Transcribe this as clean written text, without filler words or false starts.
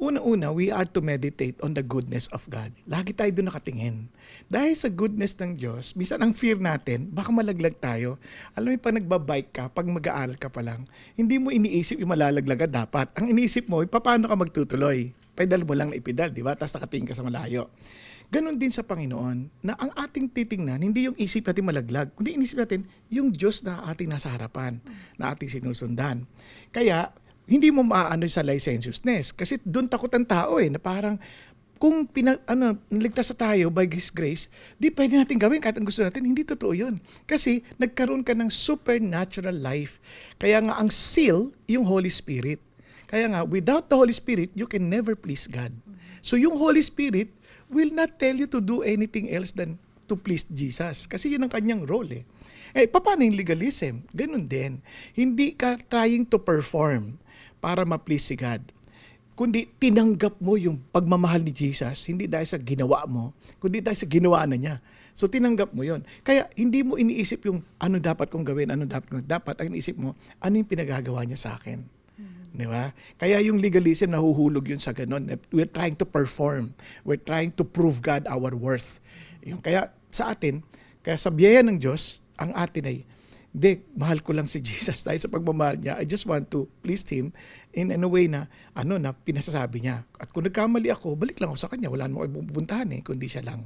Una-una, we are to meditate on the goodness of God. Lagi tayo doon nakatingin. Dahil sa goodness ng Diyos, minsan ang fear natin, baka malaglag tayo. Alam mo, pag nagbabike ka, pag mag-aaral ka pa lang, hindi mo iniisip yung malalaglag ka dapat. Ang iniisip mo, paano ka magtutuloy? Pedal mo lang na ipedal, di ba? Tapos nakatingin ka sa malayo. Ganon din sa Panginoon, na ang ating titingnan, hindi yung isip natin malaglag, kundi inisip natin yung Diyos na ating nasa harapan, na ating sinusundan. Kaya, hindi mo maaano sa licentiousness. Kasi doon takot ang tao na parang kung naligtas na tayo by His grace, di pwede natin gawin kahit ang gusto natin. Hindi totoo yun. Kasi nagkaroon ka ng supernatural life. Kaya nga ang seal, yung Holy Spirit. Kaya nga, without the Holy Spirit, you can never please God. So yung Holy Spirit will not tell you to do anything else than to please Jesus. Kasi yun ang kanyang role paano yung legalism? Ganun din. Hindi ka trying to perform para ma-please si God. Kundi tinanggap mo yung pagmamahal ni Jesus, hindi dahil sa ginawa mo, kundi dahil sa ginawa na niya. So tinanggap mo yon. Kaya hindi mo iniisip yung ano dapat kong gawin, ano dapat kong dapat. Ang iniisip mo, ano yung pinagagawa niya sa akin. Di ba? Kaya yung legalism, nahuhulog yun sa ganun. We're trying to perform. We're trying to prove God our worth. Kaya sa atin, kaya sa biyaya ng Diyos, ang atin ay, hindi, mahal ko lang si Jesus dahil sa pagmamahal niya. I just want to please Him in a way na, na pinasasabi niya. At kung nagkamali ako, balik lang ako sa Kanya. Wala naman ako pupuntahan kundi siya lang.